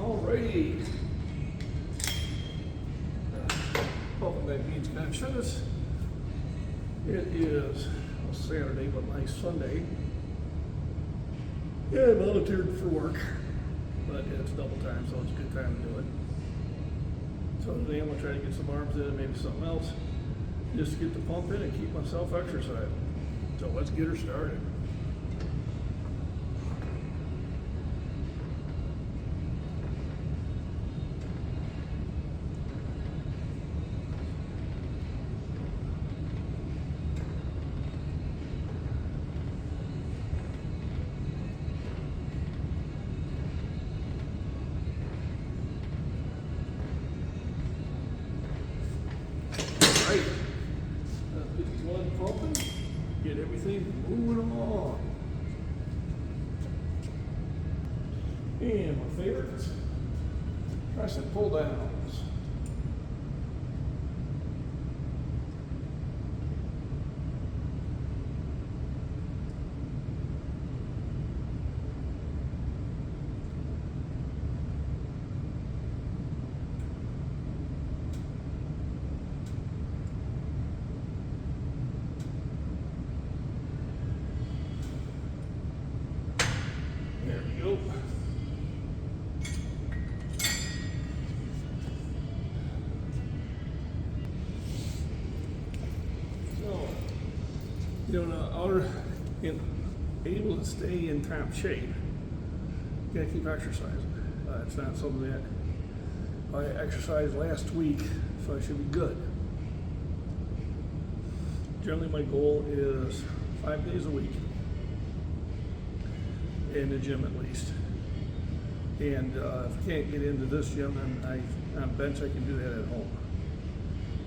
Alrighty. Welcome back, Beans Conscious. It is Saturday, but nice Sunday. Yeah, I volunteered for work, but it's double time, so it's a good time to do it. So today I'm gonna try to get some arms in and maybe something else, just to get the pump in and keep myself exercising. So let's get her started. Right. Get the blood pumping, get everything moving along. And my favorites, tricep pull downs. There we go. So, in able to stay in top shape, you gotta keep exercising. It's not something that I exercised last week, so I should be good. Generally, my goal is 5 days a week in the gym at least. And if I can't get into this gym, then on bench I can do that at home.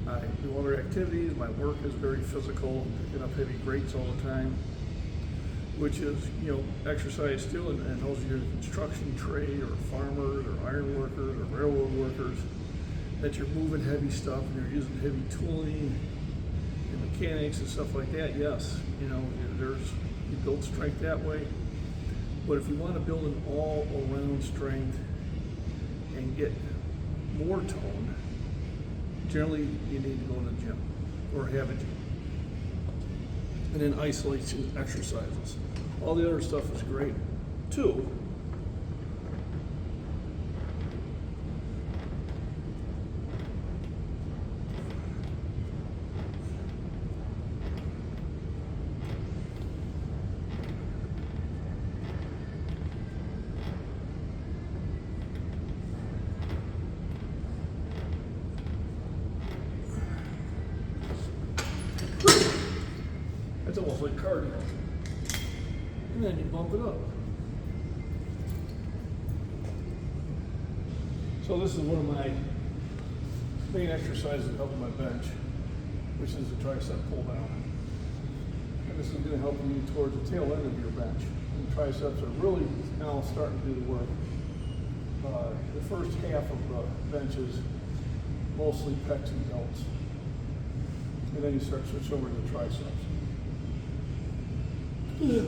I do other activities. My work is very physical, picking up heavy weights all the time, which is, exercise still. And those of your construction trade or farmers or iron workers or railroad workers, that you're moving heavy stuff and you're using heavy tooling and mechanics and stuff like that. Yes, you build strength that way. But if you want to build an all-around strength and get more tone, generally you need to go to the gym or have a gym. And then isolate some exercises. All the other stuff is great too. It's almost like cardio. And then you bump it up. So this is one of my main exercises helping my bench, which is the tricep pull down. And this is going to help you towards the tail end of your bench. And the triceps are really now starting to do the work. The first half of the bench is mostly pecs and delts. And then you start to switch over to the triceps. Yeah.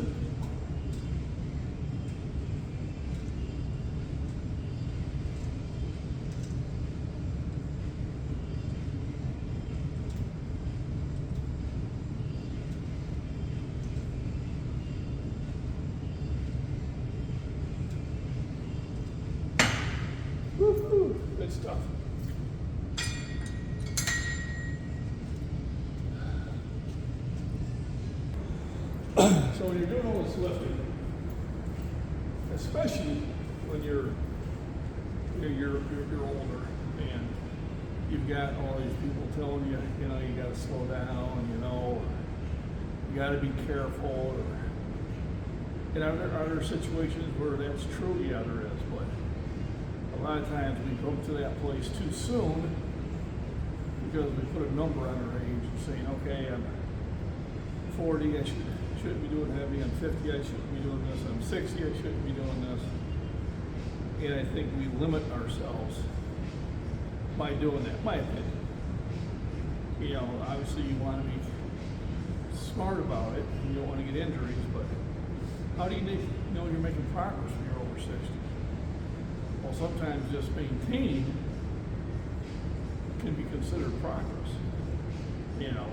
Woo-hoo. Good stuff. So when you're doing all this lifting, especially when you're older and you've got all these people telling you, you got to slow down, you got to be careful. And are there situations where that's true? Yeah, there is. But a lot of times we go to that place too soon because we put a number on our age and saying, okay, I'm 40, I shouldn't be doing heavy. I'm 50, I shouldn't be doing this. I'm 60, I shouldn't be doing this. And I think we limit ourselves by doing that, my opinion. Obviously you want to be smart about it. You don't want to get injuries, but how do you know you're making progress when you're over 60? Well, sometimes just maintaining can be considered progress, you know.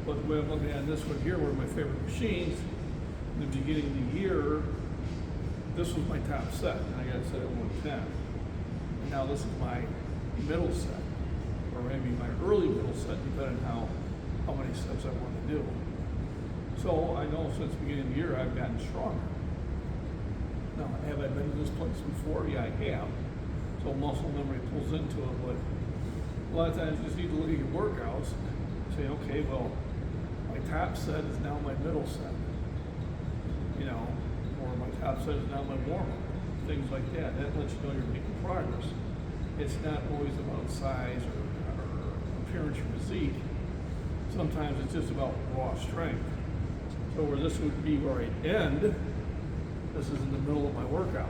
But when I'm looking at this one here, one of my favorite machines, in the beginning of the year, this was my top set, and I got it set at 110. And now this is my middle set, or maybe my early middle set, depending on how many sets I want to do. So I know since the beginning of the year, I've gotten stronger. Now, have I been to this place before? Yeah, I have. So muscle memory pulls into it, but a lot of times you just need to look at your workouts and say, okay, well, my top set is now my middle set, you know, or my top set is now my warm-up, things like that. That lets you know you're making progress. It's not always about size or appearance or physique. Sometimes it's just about raw strength. So where this would be where I end, this is in the middle of my workout.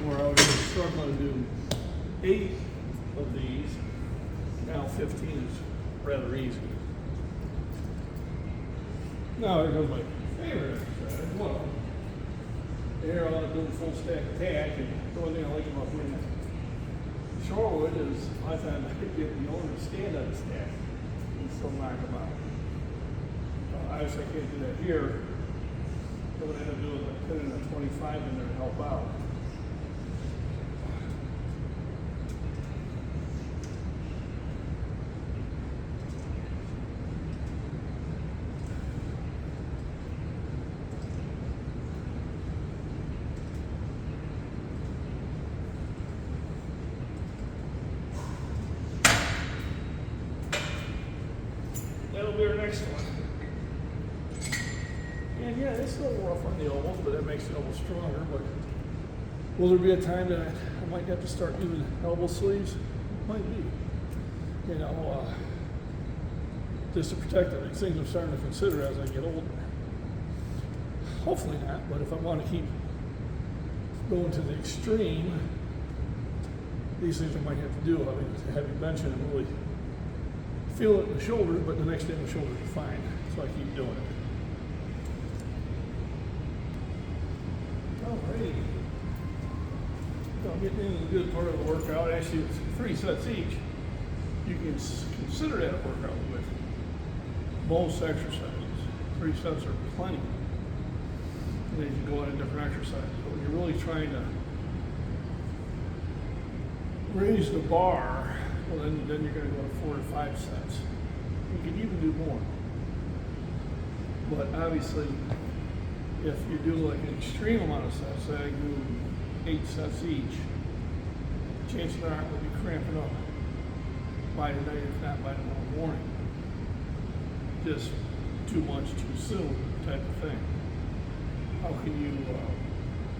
Where I was struggling to do 8 of these, now 15 is rather easy. Now here comes my favorite exercise. Well, here I'm doing full stack attack, and the only thing I like about doing that shorewood is a lot of times I could get the owner to stand on the stack and still knock them out. Obviously I can't do that here, so what I end up doing is I put in a 25 in there to help out. That'll be our next one. And yeah, it's a little rough on the elbows, but that makes the elbow stronger. But will there be a time that I might have to start using elbow sleeves? Might be. You know, just to protect it. These things I'm starting to consider as I get older. Hopefully not, but if I want to keep going to the extreme, these things I might have to do. I mean, heavy benching and really feel it in the shoulders, but the next day my shoulders are fine, so I keep doing it. Alrighty. So I'm getting into the good part of the workout. Actually, it's 3 sets each. You can consider that a workout with most exercises. 3 sets are plenty. And then you can go on to different exercises. But when you're really trying to raise the bar, well, then you're going to go to 4 to 5 sets. You can even do more. But obviously, if you do like an extreme amount of sets, say I do 8 sets each, chances are I will be cramping up by the night, if not by tomorrow morning. Just too much too soon type of thing. How can you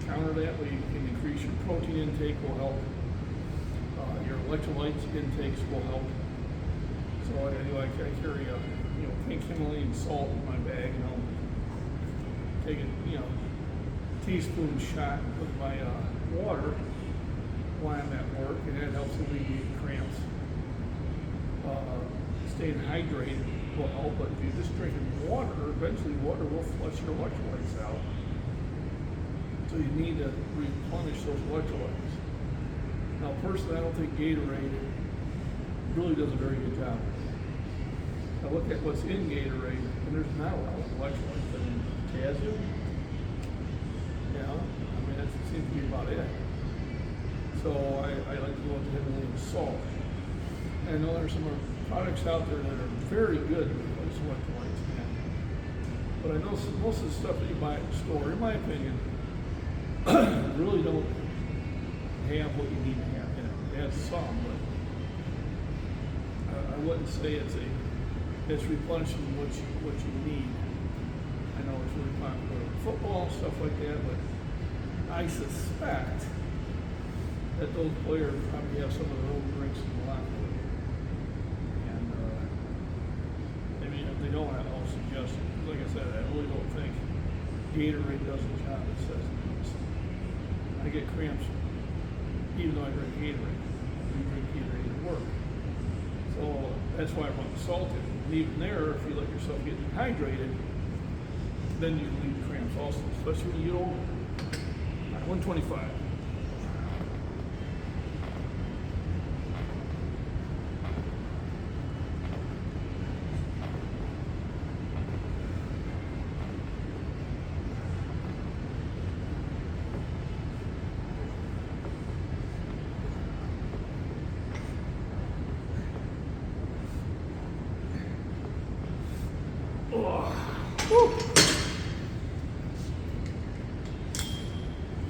counter that? Well, you can increase your protein intake, will help. Your electrolytes intakes will help. So I carry a pink Himalayan salt in my bag, and I'll take a teaspoon shot with my water while I'm at work, and that helps alleviate cramps. Staying hydrated will help, but if you're just drinking water, eventually water will flush your electrolytes out. So you need to replenish those electrolytes. Now, personally, I don't think Gatorade really does a very good job. I look at what's in Gatorade, and there's not a lot of electrolytes. I mean, potassium, that seems to be about it. So I like to go with the Himalayan salt. And I know there's some products out there that are very good with those electrolytes, but I know most of the stuff that you buy at the store, in my opinion, really don't have what you need to have in it. It has some, but I wouldn't say it's replenishing what you need. I know it's really popular in football, stuff like that, but I suspect that those players probably have some of their own drinks in the locker room. And maybe if they don't, I'll said, I really don't think Gatorade does the job it says it does. I get cramps even though I drink Gatorade. You drink Gatorade at work. So that's why I run the salted. And even there, if you let yourself get dehydrated, then you can lead cramps also, especially when you get older. 125.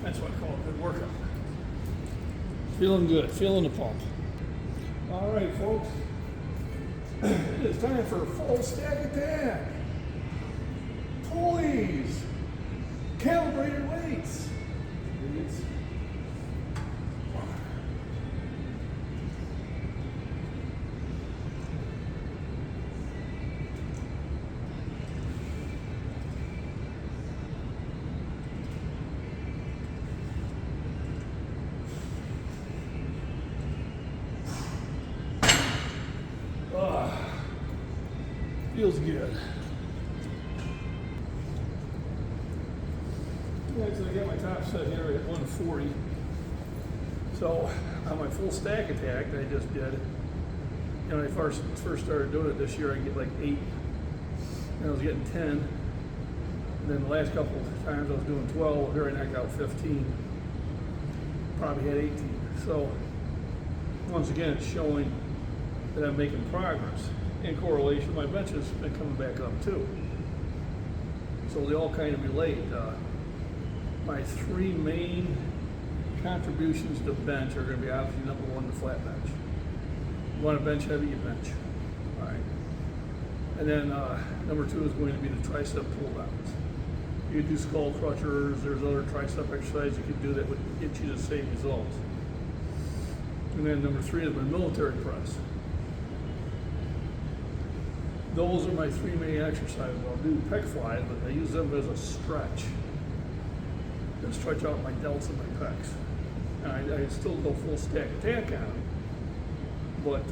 That's what I call a good workout. Feeling good, feeling the pump. All right, folks. It is time for a full stack attack. Pulleys. Calibrated weights. Idiots. Feels good. Actually, I got my top set here at 140. So on my full stack attack that I just did, when I first started doing it this year, I get like 8, and I was getting 10. And then the last couple of times I was doing 12. Here I knocked out 15. Probably had 18. So once again, it's showing that I'm making progress. In correlation, my bench has been coming back up too. So they all kind of relate. My 3 main contributions to bench are going to be obviously number 1, the flat bench. You want to bench heavy, you bench. All right. And then number 2 is going to be the tricep pull downs. You can do skull crushers. There's other tricep exercises you can do that would get you the same results. And then number 3 is my military press. Those are my 3 main exercises. I'll do pec flies, but I use them as a stretch. And stretch out my delts and my pecs. And I still go full stack attack on them, but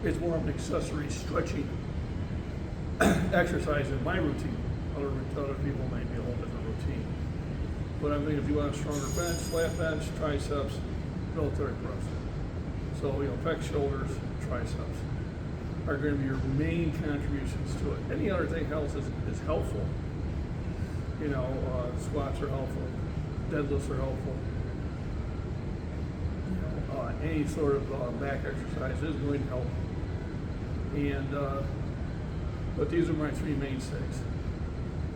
it's more of an accessory stretching exercise in my routine. Other people might be a whole different routine. But I mean, if you want a stronger bench, flat bench, triceps, military press. So, pecs, shoulders, triceps are going to be your main contributions to it. Any other thing else is helpful. Squats are helpful, deadlifts are helpful. Any sort of back exercise is going to help. And but these are my 3 mainstays.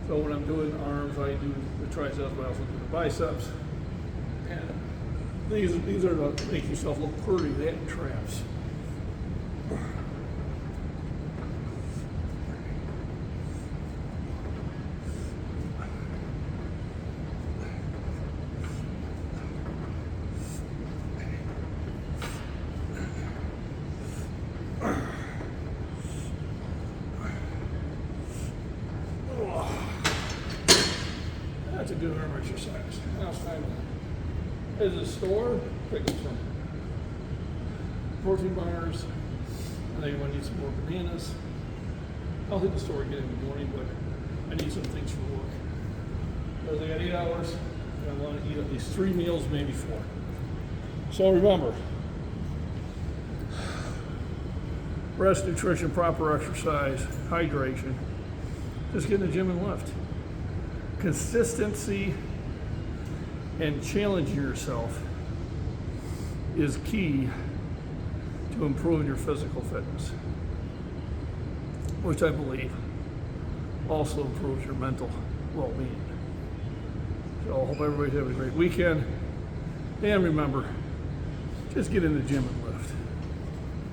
So when I'm doing arms, I do the triceps, but I also do the biceps. And these are to make yourself look pretty, that and traps. That's a good arm exercise. Now it's time to head to the store, pick up some protein bars. I think I need some more bananas. I'll hit the store again in the morning, but I need some things for work. Because I got 8 hours, and I want to eat at least 3 meals, maybe 4. So remember, rest, nutrition, proper exercise, hydration. Just get in the gym and lift. Consistency and challenging yourself is key to improving your physical fitness, which I believe also improves your mental well-being. So I hope everybody's having a great weekend. And remember, just get in the gym and lift.